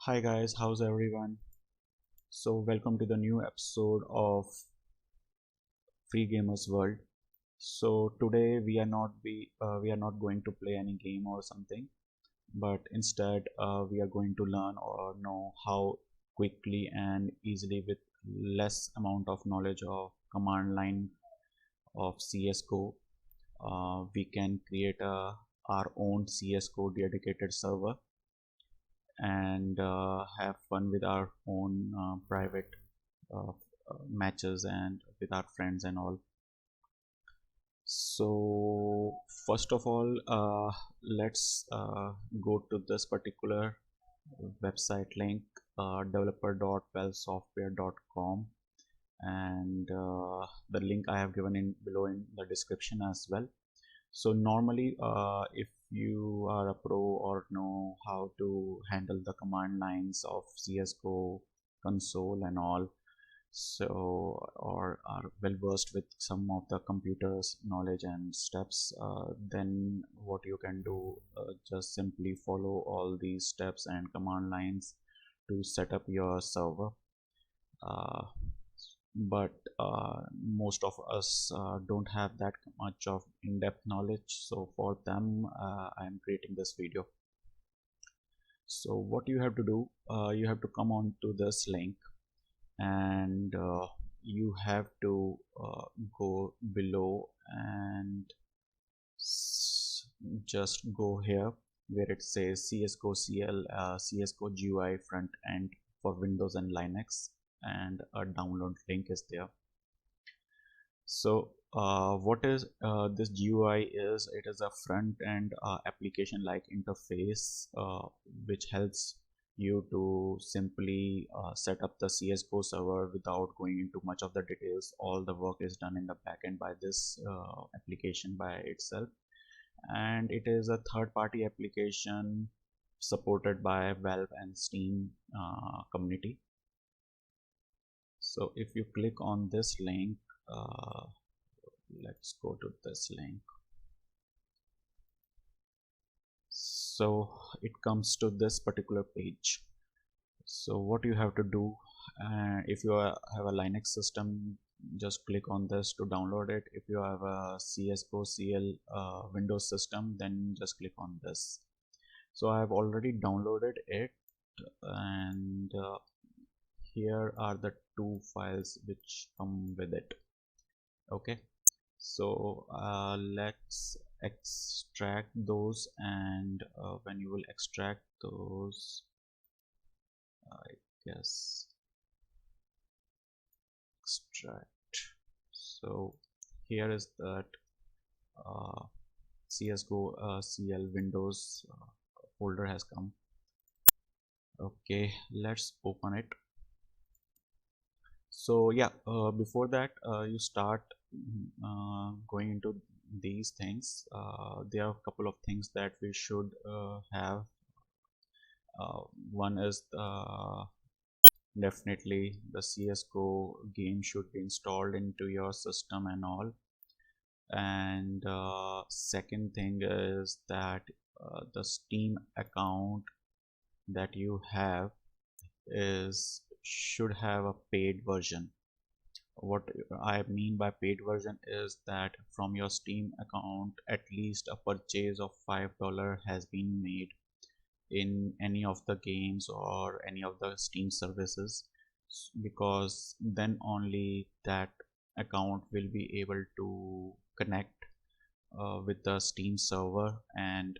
Hi guys, how's everyone? So welcome to the new episode of Free Gamers World. So today we are not going to play any game or something, but instead we are going to learn or know how quickly and easily with less amount of knowledge of command line of CSGO we can create our own CSGO dedicated server and have fun with our own private matches and with our friends and all. So first of all, let's go to this particular website link, developer.wellsoftware.com, and the link I have given in below in the description as well. So normally if you are a pro or know how to handle the command lines of CSGO console and all, so or are well versed with some of the computers knowledge and steps, then what you can do, just simply follow all these steps and command lines to set up your server. uh, but most of us don't have that much of in-depth knowledge, so for them I am creating this video. So what you have to do, you have to come on to this link and you have to go below and just go here where it says CSGO CL, CSGO GUI front end for Windows and Linux, and a download link is there. So what is this GUI is, it is a front end application like interface which helps you to simply set up the CSGO server without going into much of the details. All the work is done in the backend by this application by itself, and it is a third-party application supported by Valve and Steam community. So if you click on this link, let's go to this link. So it comes to this particular page. So what you have to do, if you have a Linux system, just click on this to download it. If you have a CSGO CL Windows system, then just click on this. So I have already downloaded it, and here are the two files which come with it. Okay, so let's extract those, and when you will extract those, I guess extract. So here is that CSGO CL Windows folder has come. Okay, let's open it. So yeah, before that you start going into these things, there are a couple of things that we should have. One is definitely the CSGO game should be installed into your system and all, and second thing is that the Steam account that you have is should have a paid version. What I mean by paid version is that from your Steam account at least a purchase of $5 has been made in any of the games or any of the Steam services, because then only that account will be able to connect with the Steam server, and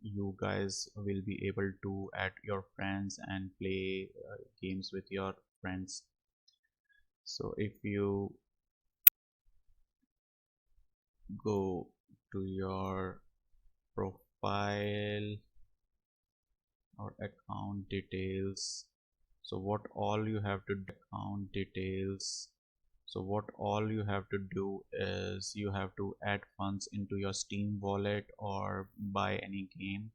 you guys will be able to add your friends and play games with your friends. So if you go to your profile or account details, so what all you have to do, account details, so what all you have to do is you have to add funds into your Steam wallet or buy any game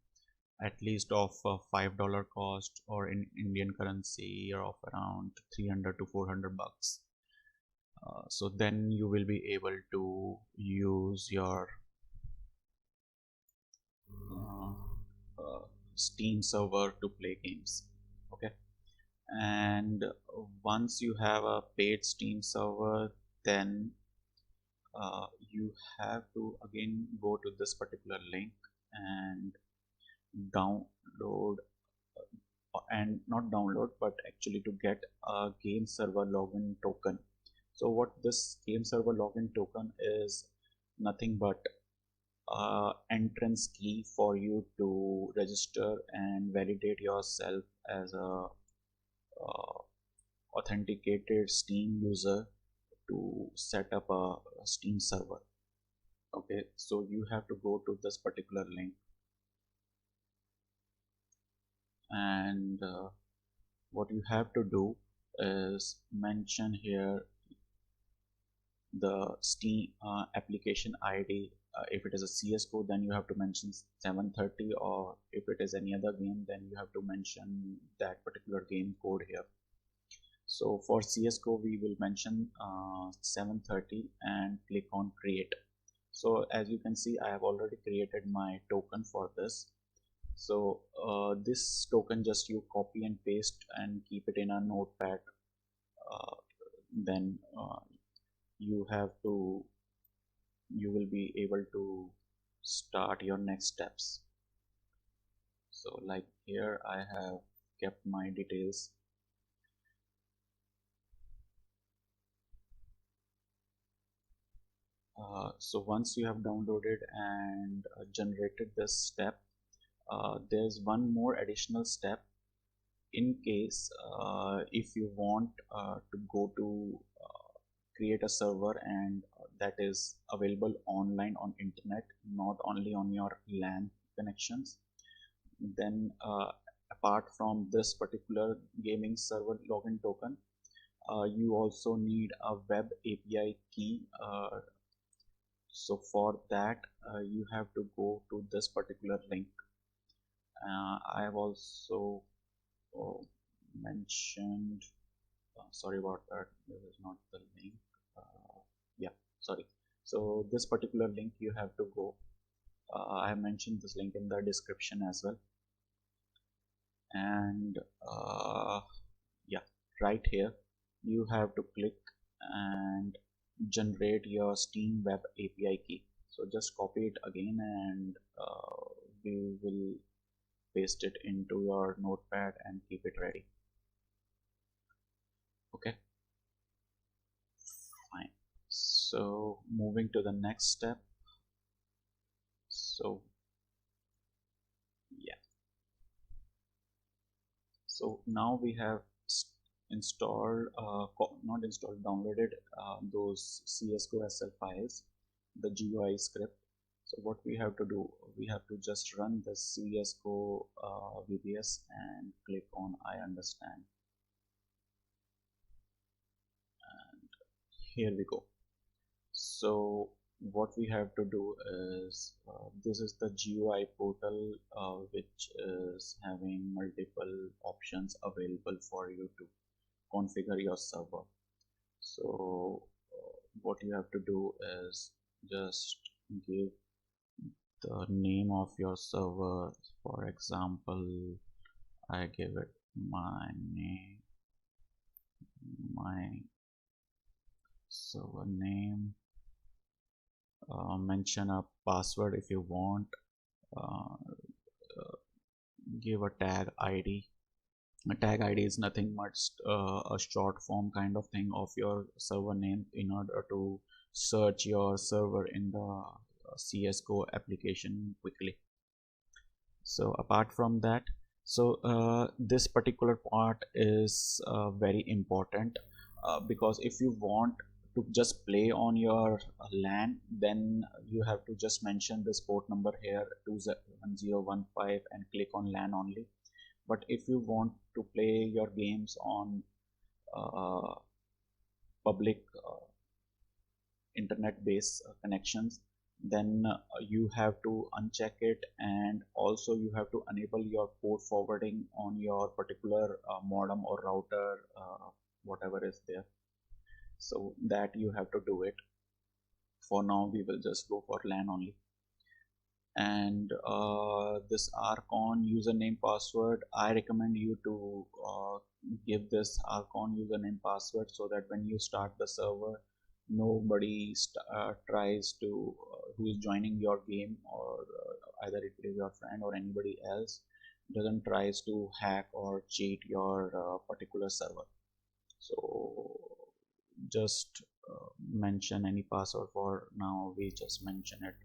at least of $5 cost, or in Indian currency or of around 300 to 400 bucks. So then you will be able to use your uh, Steam server to play games. Okay, and once you have a paid Steam server, then you have to again go to this particular link and download, and not download but actually to get a game server login token. So what this game server login token is nothing but entrance key for you to register and validate yourself as a authenticated Steam user to set up a Steam server. Okay, so you have to go to this particular link, and what you have to do is mention here the Steam application ID. If it is a CSGO, then you have to mention 730, or if it is any other game, then you have to mention that particular game code here. So for CSGO, we will mention 730 and click on create. So as you can see, I have already created my token for this. So this token just you copy and paste and keep it in a notepad. Then you have to you will be able to start your next steps. So like here I have kept my details. So once you have downloaded and generated this step, there's one more additional step. In case if you want to go to create a server, and that is available online on internet, not only on your LAN connections, then apart from this particular gaming server login token, you also need a web API key. So for that you have to go to this particular link. I have also mentioned, sorry about that, this is not the link. Yeah, sorry. So this particular link you have to go. I have mentioned this link in the description as well. And yeah, right here you have to click and generate your Steam web API key. So just copy it again, and we will paste it into your notepad and keep it ready. Okay, fine. So moving to the next step. So yeah, so now we have installed, not installed, downloaded those CSGO SL files, the GUI script. So what we have to do, we have to just run the CSGO VBS and click on I understand. And here we go. So what we have to do is, this is the GUI portal which is having multiple options available for you to configure your server. So what you have to do is just give the name of your server. For example, I give it my name, my server name. Mention a password if you want. uh, Give a tag ID. A tag ID is nothing much a short form kind of thing of your server name in order to search your server in the CSGO application quickly. So apart from that, so this particular part is very important, because if you want to just play on your LAN, then you have to just mention this port number here 21015 and click on LAN only. But if you want to play your games on uh, public internet based connections, then you have to uncheck it, and also you have to enable your port forwarding on your particular modem or router, whatever is there. So that you have to do it. For now we will just go for LAN only. And this Archon username password, I recommend you to give this Archon username password so that when you start the server, nobody tries to who is joining your game, or either it is your friend or anybody else, doesn't tries to hack or cheat your particular server. So just mention any password. For now we just mention it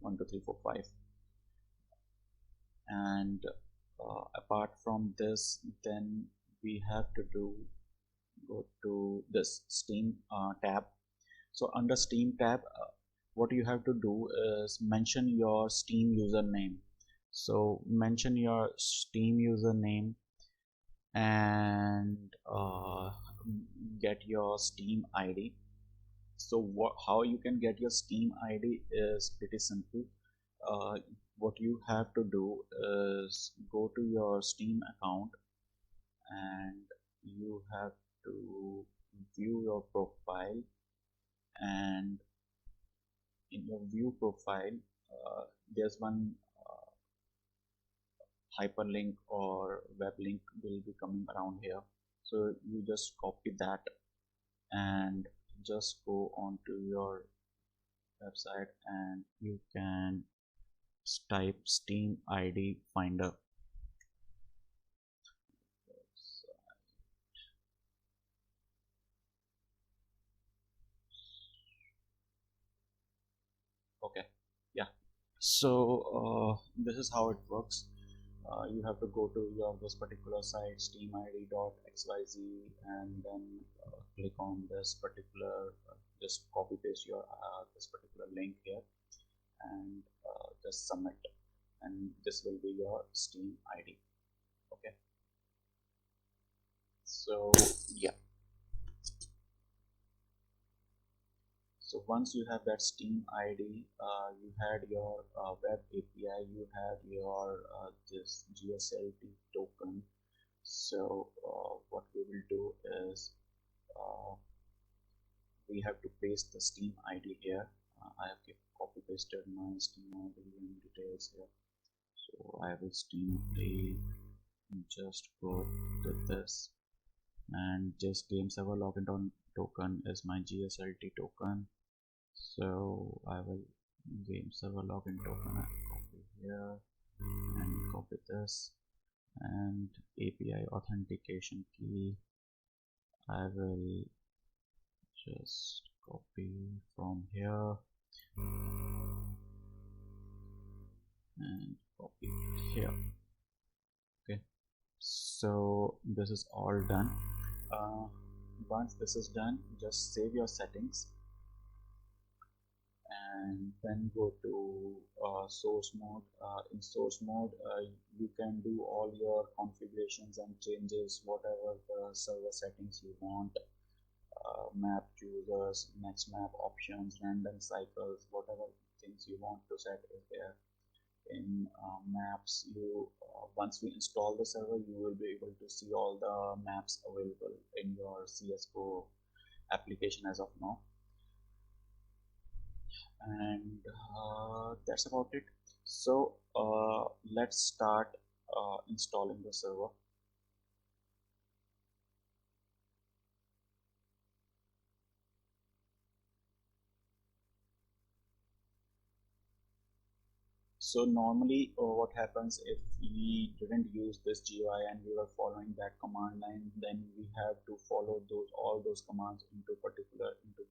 12345. And apart from this, then we have to go to this Steam tab. So under Steam tab, what you have to do is mention your Steam username. So mention your Steam username and get your Steam ID. So how you can get your Steam ID is pretty simple. uh, what you have to do is go to your Steam account, and you have to view your profile, and in your view profile there's one hyperlink or web link will be coming around here. So you just copy that and just go on to your website, and you can type Steam ID Finder. Okay, yeah. So this is how it works. You have to go to your this particular site, steamid.xyz, and then click on this particular, just copy paste your this particular link here, and just submit, and this will be your Steam ID. Okay, so yeah. So once you have that Steam ID, you had your web API, you have your this gslt token. So what we will do is uh, we have to paste the Steam ID here. I have copy pasted my Steam ID and details here. So I will Steam ID, just go to this, and just game server login token is my gslt token. So I will game server login token, I copy here and copy this, and API authentication key I will just copy from here and copy here. Okay, so this is all done. uh, Once this is done, just save your settings and then go to source mode. In source mode, you can do all your configurations and changes, whatever the server settings you want. Map choosers, next map options, random cycles, whatever things you want to set is there. In maps, you once we install the server, you will be able to see all the maps available in your CSGO application as of now. And that's about it. So let's start installing the server. So normally what happens if we didn't use this GUI and we were following that command line, then we have to follow all those commands into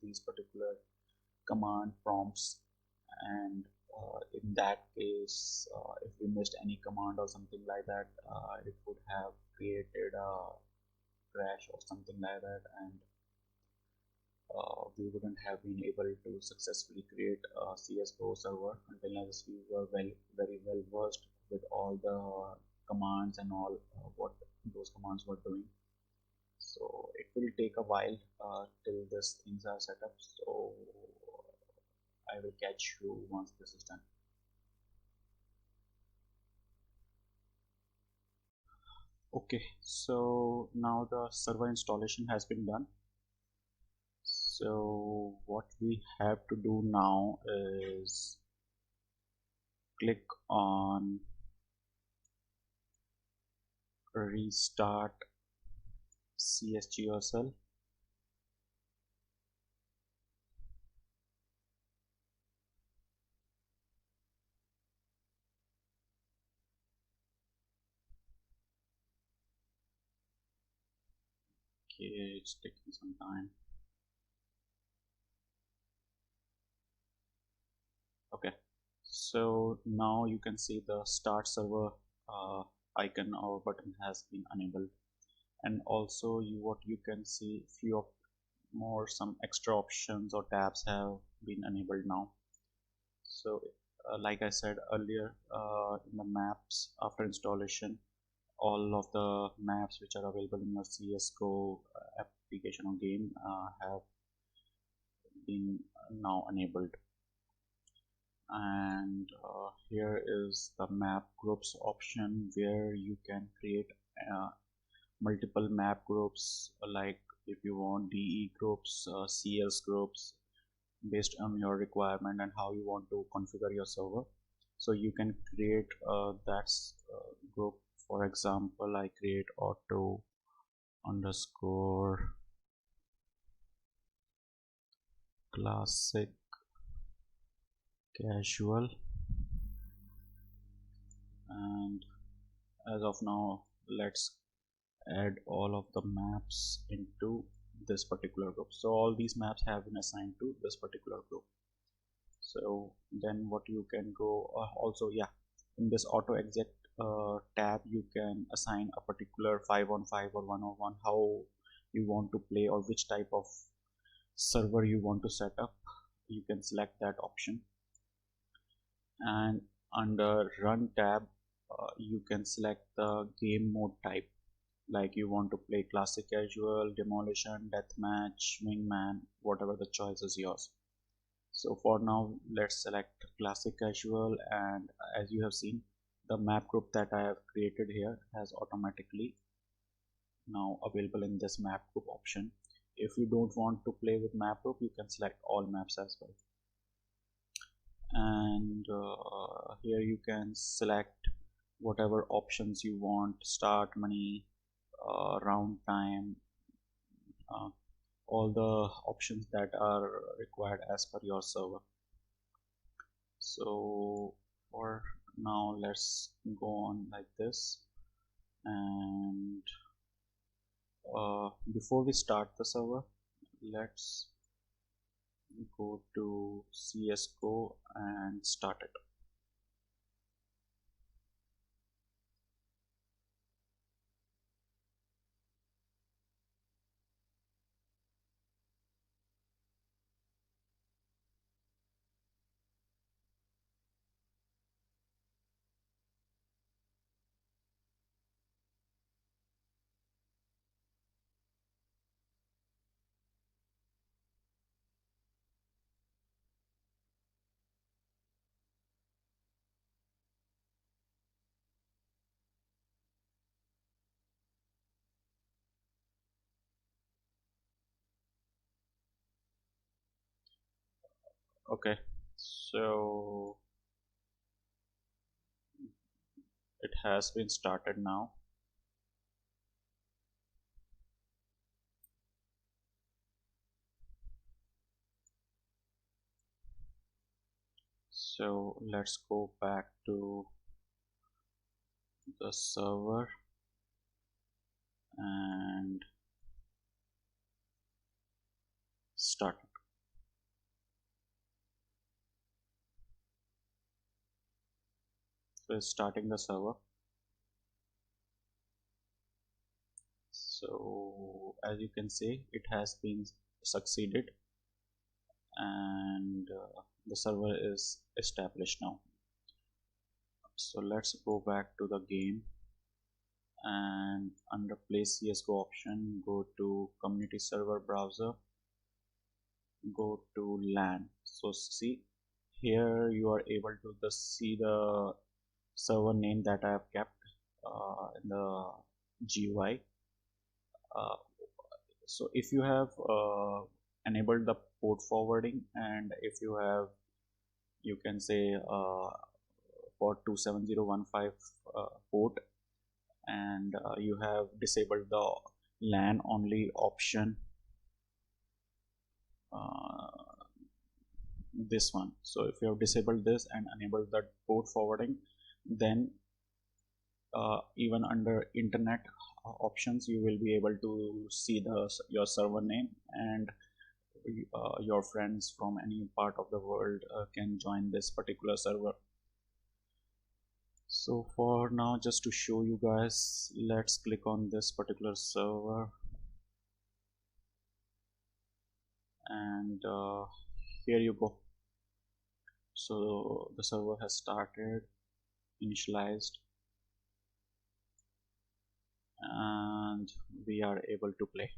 these particular command prompts. And in that case, if we missed any command or something like that, it would have created a crash or something like that, and we wouldn't have been able to successfully create a CSGO server unless we were very well versed with all the commands and all what those commands were doing. So it will take a while till these things are set up. So I will catch you once this is done. Okay, so now the server installation has been done. So what we have to do now is click on restart CSGO. Okay, it's taking some time. Okay, so now you can see the start server icon or button has been enabled, and also what you can see few of more some extra options or tabs have been enabled now. So like I said earlier, in the maps, after installation, all of the maps which are available in your CSGO application or game have been now enabled. And here is the map groups option, where you can create uh, multiple map groups, like if you want DE groups, CS groups, based on your requirement and how you want to configure your server. So you can create that group. For example, I create auto underscore classic casual, and as of now let's add all of the maps into this particular group. So all these maps have been assigned to this particular group. So then what you can go also, yeah, in this auto exit tab you can assign a particular 5-on-5 or 1-on-1, how you want to play or which type of server you want to set up. You can select that option, and under run tab you can select the game mode type, like you want to play classic casual, demolition, deathmatch, wingman, whatever the choice is yours. So for now let's select classic casual, and as you have seen, the map group that I have created here has automatically now available in this map group option. If you don't want to play with map group, you can select all maps as well. And here you can select whatever options you want: start money, round time, uh, all the options that are required as per your server. So for now let's go on like this, and before we start the server, let's go to CSGO and start it. Okay, so it has been started now. So let's go back to the server and start it. So it's starting the server. So as you can see, it has been succeeded, and the server is established now. So let's go back to the game, and under play CSGO option, go to community server browser, go to LAN. So see, here you are able to just see the server name that I have kept in the GUI. Uh, so if you have enabled the port forwarding, and if you have, you can say, port 27015 port, and you have disabled the LAN only option, this one. So if you have disabled this and enabled the port forwarding, then even under internet options you will be able to see your server name, and your friends from any part of the world can join this particular server. So for now, just to show you guys, let's click on this particular server, and here you go. So the server has started, initialized, and we are able to play.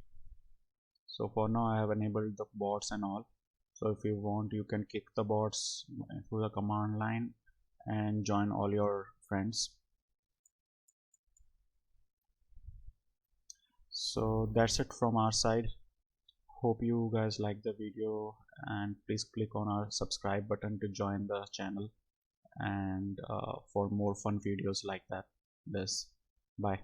So for now I have enabled the bots and all. So if you want, you can kick the bots through the command line and join all your friends. So that's it from our side. Hope you guys like the video, and please click on our subscribe button to join the channel, and for more fun videos like this. Bye.